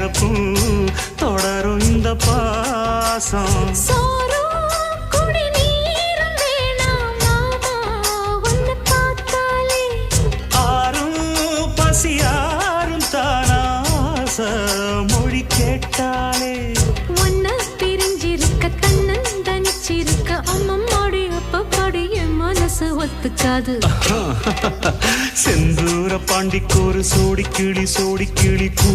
இறப்பும் தொடரும் இந்த பாசம். மொழி கேட்டாலே ஒன்ன பிரிஞ்சிருக்க தன்னன் தனிச்சிருக்க அம்மம்மாடி அப்பப்படி என் மனசு ஒத்துக்காது. செந்தூர பாண்டிக்கு ஒரு சோடி கிளி கூ